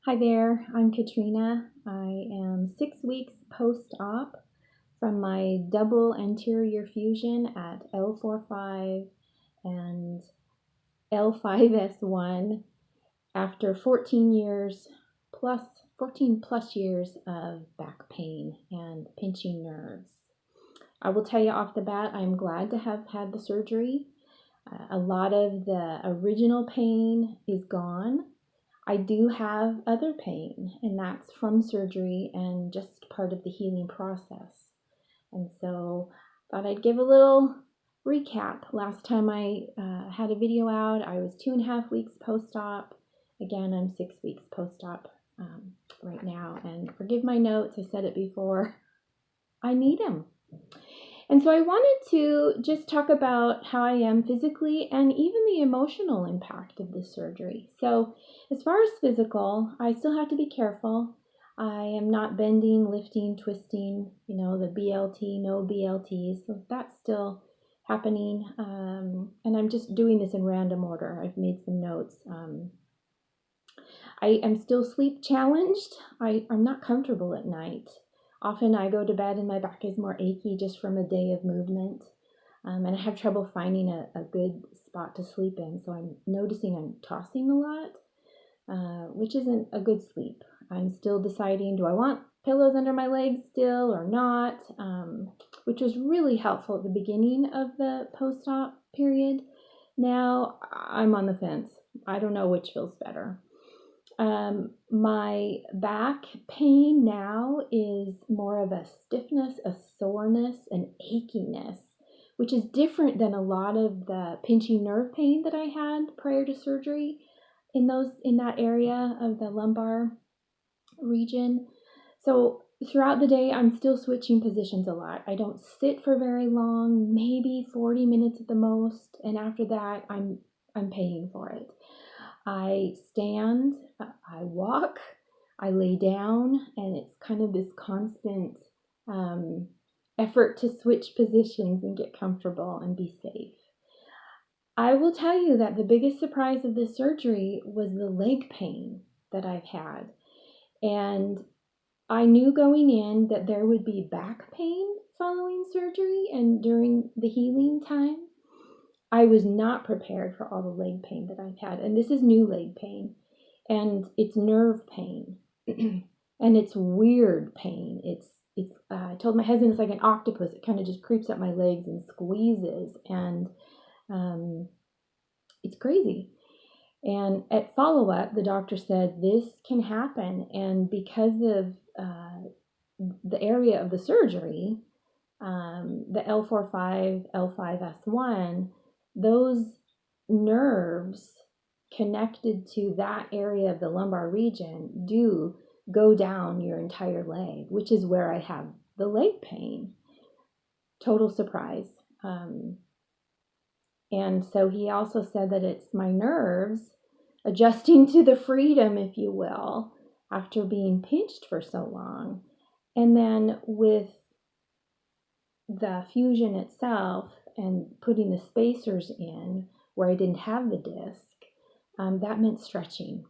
Hi there, I'm Katrina. I am 6 weeks post-op from my double anterior fusion at L4-5 and L5-S1 after 14 plus years of back pain and pinching nerves. I will tell you off the bat, I'm glad to have had the surgery. A lot of the original pain is gone. I do have other pain, and that's from surgery and just part of the healing process. And so I thought I'd give a little recap. Last time I had a video out, I was 2.5 weeks post-op. Again, I'm 6 weeks post-op right now. And forgive my notes, I said it before, I need them. And so I wanted to just talk about how I am physically and even the emotional impact of this surgery. So as far as physical, I still have to be careful. I am not bending, lifting, twisting, the BLT, no BLTs. So that's still happening. And I'm just doing this in random order. I've made some notes. I am still sleep challenged. I'm not comfortable at night. Often I go to bed and my back is more achy just from a day of movement. And I have trouble finding a good spot to sleep in. So I'm noticing I'm tossing a lot, which isn't a good sleep. I'm still deciding, do I want pillows under my legs still or not? Which was really helpful at the beginning of the post-op period. Now I'm on the fence. I don't know which feels better. My back pain now is more of a stiffness, a soreness, an achiness, which is different than a lot of the pinching nerve pain that I had prior to surgery in that area of the lumbar region. So throughout the day, I'm still switching positions a lot. I don't sit for very long, maybe 40 minutes at the most, and after that, I'm paying for it. I stand, I walk, I lay down, and it's kind of this constant effort to switch positions and get comfortable and be safe. I will tell you that the biggest surprise of this surgery was the leg pain that I've had. And I knew going in that there would be back pain following surgery and during the healing time. I was not prepared for all the leg pain that I've had. And this is new leg pain. And it's nerve pain. And it's weird pain. I told my husband it's like an octopus. It kind of just creeps up my legs and squeezes. And it's crazy. And at follow-up, the doctor said this can happen. And because of the area of the surgery, the L4-5, L5-S1, those nerves connected to that area of the lumbar region do go down your entire leg, which is where I have the leg pain. Total surprise. And so he also said that it's my nerves adjusting to the freedom, if you will, after being pinched for so long. And then with the fusion itself and putting the spacers in where I didn't have the disc, that meant stretching.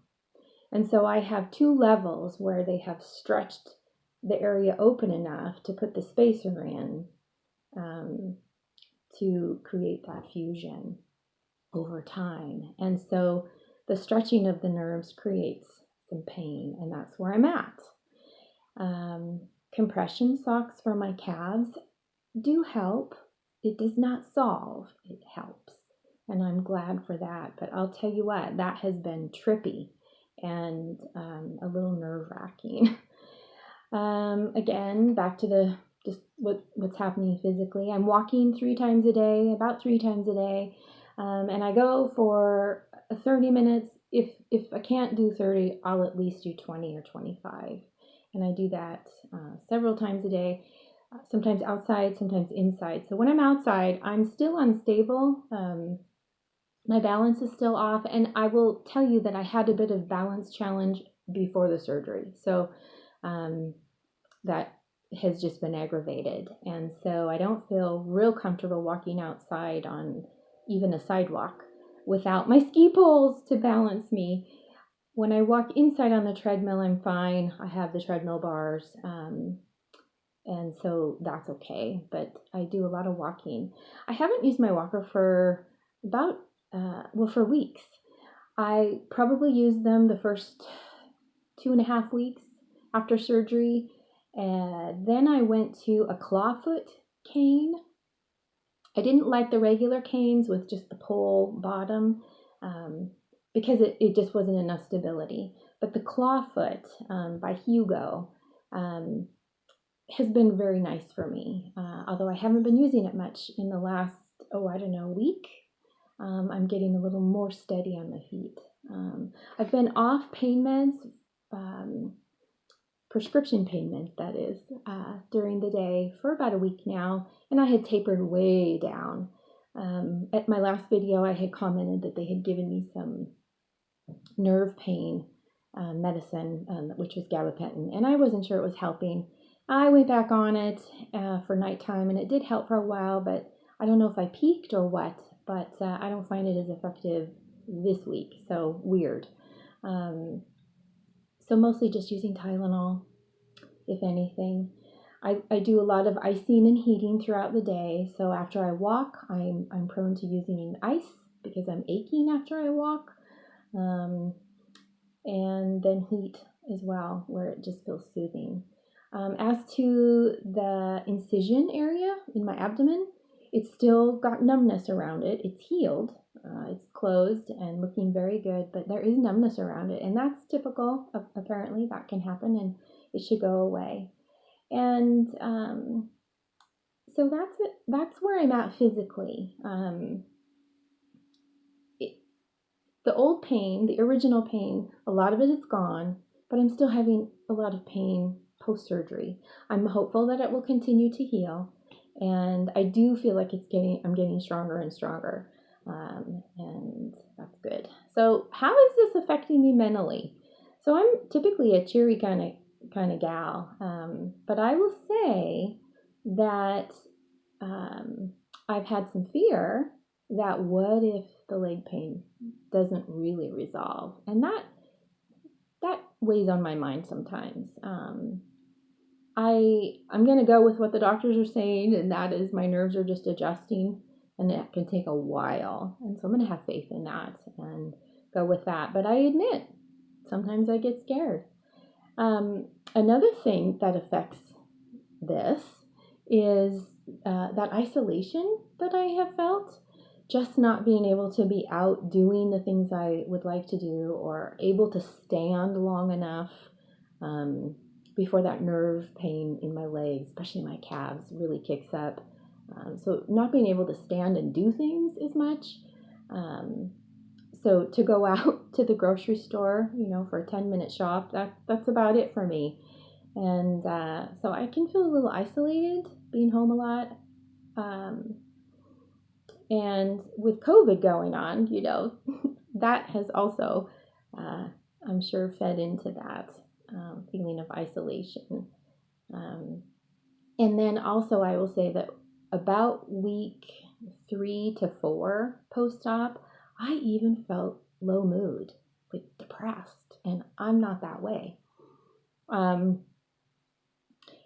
And so I have 2 levels where they have stretched the area open enough to put the spacer in to create that fusion over time. And so the stretching of the nerves creates some pain, and that's where I'm at. Compression socks for my calves do help. It does not solve, it helps. And I'm glad for that. But I'll tell you what, that has been trippy and a little nerve-wracking. Again, back to just what's happening physically. I'm walking 3 times a day, about 3 times a day. And I go for 30 minutes. If I can't do 30, I'll at least do 20 or 25. And I do that several times a day. Sometimes outside, sometimes inside. So when I'm outside, I'm still unstable. My balance is still off. And I will tell you that I had a bit of balance challenge before the surgery. So that has just been aggravated. And so I don't feel real comfortable walking outside on even a sidewalk without my ski poles to balance me. when I walk inside on the treadmill, I'm fine. I have the treadmill bars, and so that's okay. But I do a lot of walking. I haven't used my walker for about, for weeks. I probably used them the first 2.5 weeks after surgery. And then I went to a clawfoot cane. I didn't like the regular canes with just the pole bottom because it just wasn't enough stability. But the clawfoot by Hugo has been very nice for me, although I haven't been using it much in the last, week. I'm getting a little more steady on my feet. I've been off pain meds, prescription pain meds, that is, during the day for about a week now, and I had tapered way down. At my last video, I had commented that they had given me some nerve pain medicine, which was gabapentin, and I wasn't sure it was helping. I went back on it for nighttime, and it did help for a while, but I don't know if I peaked or what, but I don't find it as effective this week, so weird. So mostly just using Tylenol, if anything. I do a lot of icing and heating throughout the day, so after I walk, I'm prone to using ice because I'm aching after I walk, and then heat as well, where it just feels soothing. As to the incision area in my abdomen, it's still got numbness around it. It's healed. It's closed and looking very good, but there is numbness around it, and that's typical. Apparently, that can happen, and it should go away. And so that's it. That's where I'm at physically. The old pain, the original pain, a lot of it is gone, but I'm still having a lot of pain post-surgery. I'm hopeful that it will continue to heal, and I do feel like I'm getting stronger and stronger, and that's good. So how is this affecting me mentally? So I'm typically a cheery kind of gal, but I will say that I've had some fear that what if the leg pain doesn't really resolve, and that weighs on my mind sometimes. I'm going to go with what the doctors are saying, and that is my nerves are just adjusting, and it can take a while. And so I'm going to have faith in that and go with that. But I admit, sometimes I get scared. Another thing that affects this is that isolation that I have felt, just not being able to be out doing the things I would like to do or able to stand long enough before that nerve pain in my legs, especially my calves, really kicks up. So not being able to stand and do things as much. So to go out to the grocery store, for a 10-minute shop, that's about it for me. And so I can feel a little isolated being home a lot. And with COVID going on, that has also, I'm sure, fed into that feeling of isolation. And then also I will say that about week 3 to 4 post-op, I even felt low mood, like depressed, and I'm not that way. And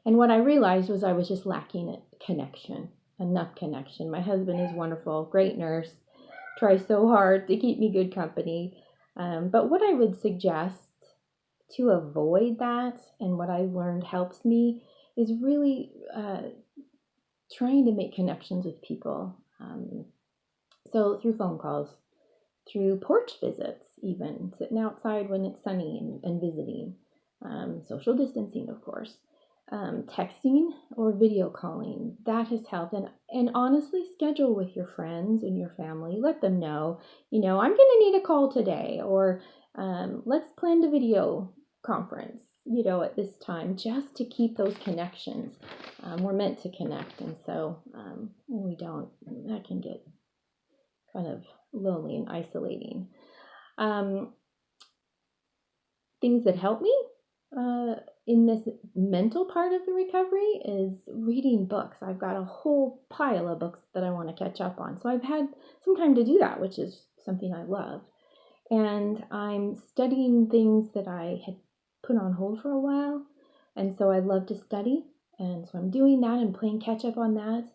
what I realized was I was just lacking enough connection. My husband is wonderful, great nurse, tries so hard to keep me good company. But what I would suggest to avoid that, and what I've learned helps me, is really trying to make connections with people. So through phone calls, through porch visits, even sitting outside when it's sunny and visiting, social distancing, of course. Texting or video calling, that has helped. And honestly, schedule with your friends and your family. Let them know, I'm going to need a call today, or let's plan a video conference, at this time, just to keep those connections. We're meant to connect, and so when we don't, that can get kind of lonely and isolating. Things that help me in this mental part of the recovery is reading books. I've got a whole pile of books that I want to catch up on. So I've had some time to do that, which is something I love. and I'm studying things that I had put on hold for a while, and so I love to study, and so I'm doing that and playing catch up on that.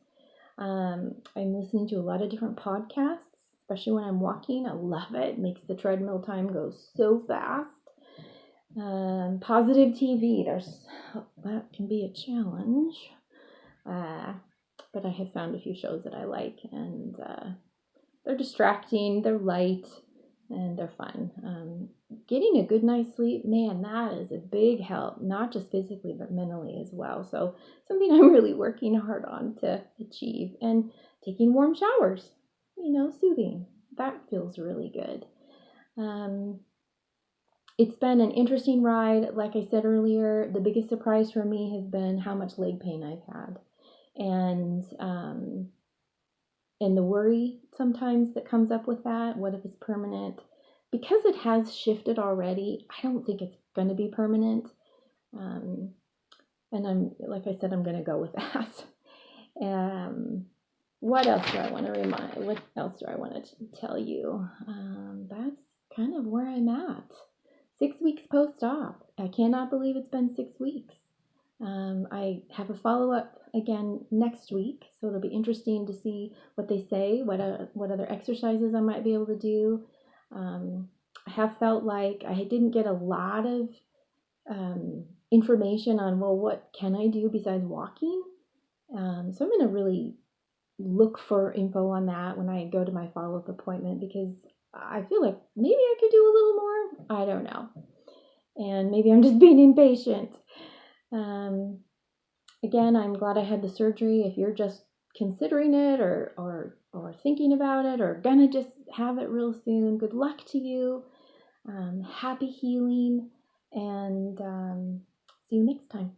I'm listening to a lot of different podcasts, especially when I'm walking. I love it. It makes the treadmill time go so fast. Positive TV, that can be a challenge. But I have found a few shows that I like, and they're distracting, they're light, and they're fun. Getting a good night's sleep, man, that is a big help, not just physically, but mentally as well. So something I'm really working hard on to achieve. And taking warm showers, soothing. That feels really good. It's been an interesting ride. Like I said earlier, the biggest surprise for me has been how much leg pain I've had. And the worry sometimes that comes up with that. What if it's permanent? Because it has shifted already, I don't think it's going to be permanent. And like I said, I'm going to go with that. What else do I want to tell you? That's kind of where I'm at. 6 weeks post-op. I cannot believe it's been 6 weeks. I have a follow-up again next week, so it'll be interesting to see what they say, what other exercises I might be able to do. I have felt like I didn't get a lot of information on, well, what can I do besides walking? So I'm going to really look for info on that when I go to my follow-up appointment, because I feel like maybe I could do a little more. I don't know. And maybe I'm just being impatient. Again, I'm glad I had the surgery. If you're just considering it or thinking about it or gonna just have it real soon, good luck to you. Happy healing, and see you next time.